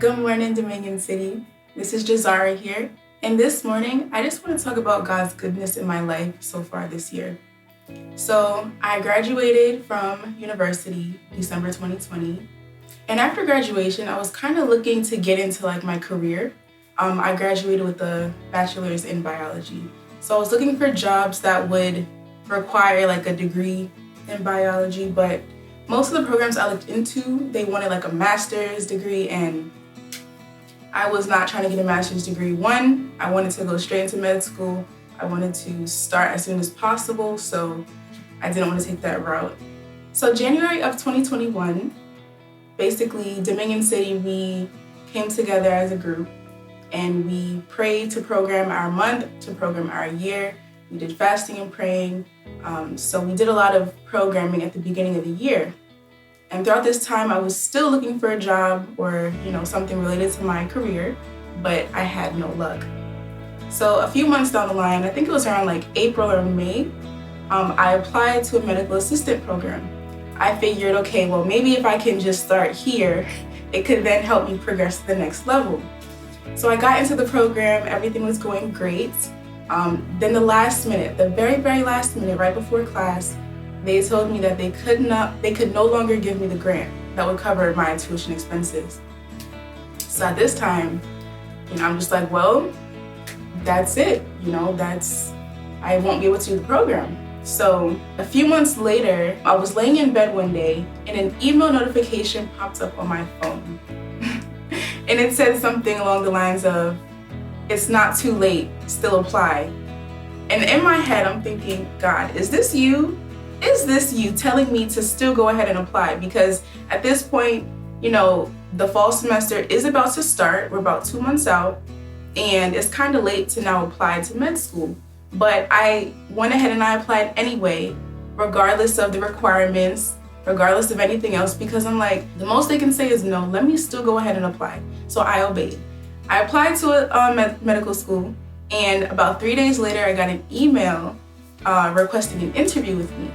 Good morning, Dominion City. This is Jazarah here. And this morning, I just want to talk about God's goodness in my life so far this year. So I graduated from university December 2020. And after graduation, I was kind of looking to get into my career. I graduated with a bachelor's in biology. So I was looking for jobs that would require a degree in biology, but most of the programs I looked into, they wanted a master's degree, and I was not trying to get a master's degree. One, I wanted to go straight into med school. I wanted to start as soon as possible, so I didn't want to take that route. So January of 2021, basically Dominion City, we came together as a group and we prayed to program our month, to program our year. We did fasting and praying. So we did a lot of programming at the beginning of the year. And throughout this time, I was still looking for a job or, something related to my career, but I had no luck. So a few months down the line, I think it was around April or May, I applied to a medical assistant program. I figured, okay, well, maybe if I can just start here, it could then help me progress to the next level. So I got into the program, everything was going great. Then the last minute, the very, very last minute, right before class, they told me that they could no longer give me the grant that would cover my tuition expenses. So at this time, I'm just well, that's it. I won't be able to do the program. So a few months later, I was laying in bed one day and an email notification popped up on my phone. And it said something along the lines of, "It's not too late, still apply." And in my head, I'm thinking, God, is this you? Is this you telling me to still go ahead and apply? Because at this point, the fall semester is about to start. We're about 2 months out, and it's kind of late to now apply to med school. But I went ahead and I applied anyway, regardless of the requirements, regardless of anything else, because I'm the most they can say is no, let me still go ahead and apply. So I obeyed. I applied to a medical school, and about 3 days later, I got an email requesting an interview with me.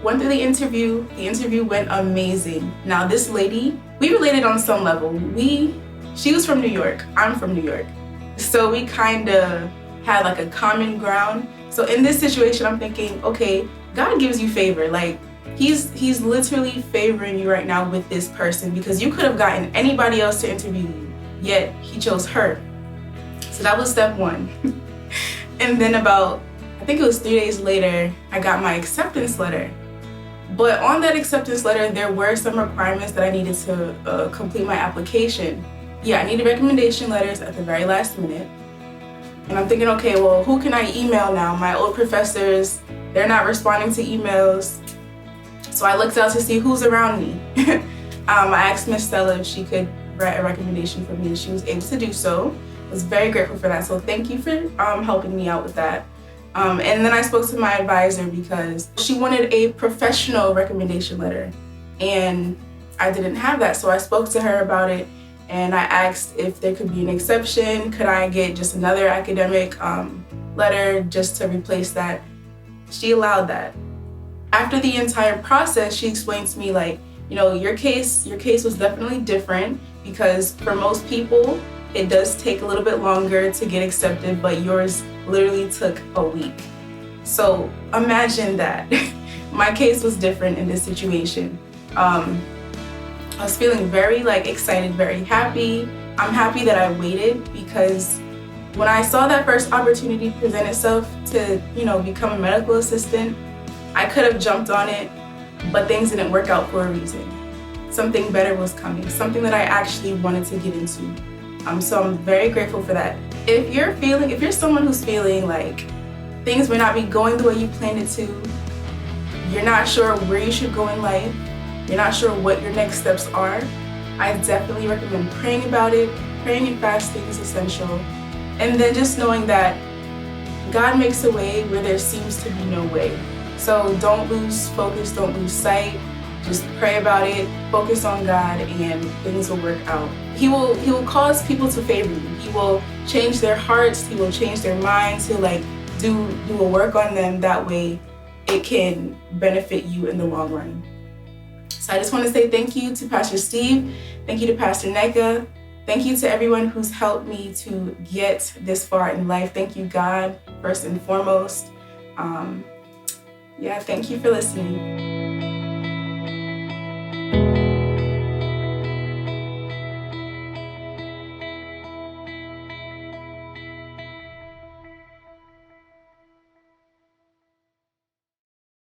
Went through the interview went amazing. Now this lady, we related on some level. She was from New York, I'm from New York. So we kind of had a common ground. So in this situation, I'm thinking, okay, God gives you favor. He's literally favoring you right now with this person, because you could have gotten anybody else to interview you, yet he chose her. So that was step one. And then I think it was 3 days later, I got my acceptance letter. But on that acceptance letter, there were some requirements that I needed to complete my application. Yeah, I needed recommendation letters at the very last minute. And I'm thinking, okay, well, who can I email now? My old professors, they're not responding to emails. So I looked out to see who's around me. I asked Miss Stella if she could write a recommendation for me, and she was able to do so. I was very grateful for that. So thank you for helping me out with that. And then I spoke to my advisor because she wanted a professional recommendation letter, and I didn't have that. So I spoke to her about it, and I asked if there could be an exception. Could I get just another academic letter just to replace that? She allowed that. After the entire process, she explained to me your case was definitely different, because for most people, it does take a little bit longer to get accepted, but yours literally took a week. So imagine that. My case was different in this situation. I was feeling very excited, very happy. I'm happy that I waited, because when I saw that first opportunity present itself to, become a medical assistant, I could have jumped on it, but things didn't work out for a reason. Something better was coming, something that I actually wanted to get into. So I'm very grateful for that. If you're someone who's feeling things may not be going the way you planned it to, you're not sure where you should go in life, you're not sure what your next steps are, I definitely recommend praying about it. Praying and fasting is essential. And then just knowing that God makes a way where there seems to be no way. So don't lose focus, don't lose sight. Just pray about it, focus on God, and things will work out. He will cause people to favor you. He will change their hearts, he will change their minds, he'll do a work on them, that way it can benefit you in the long run. So I just want to say thank you to Pastor Steve, thank you to Pastor Neka, Thank you to everyone who's helped me to get this far in life. Thank you, God, first and foremost. Thank you for listening.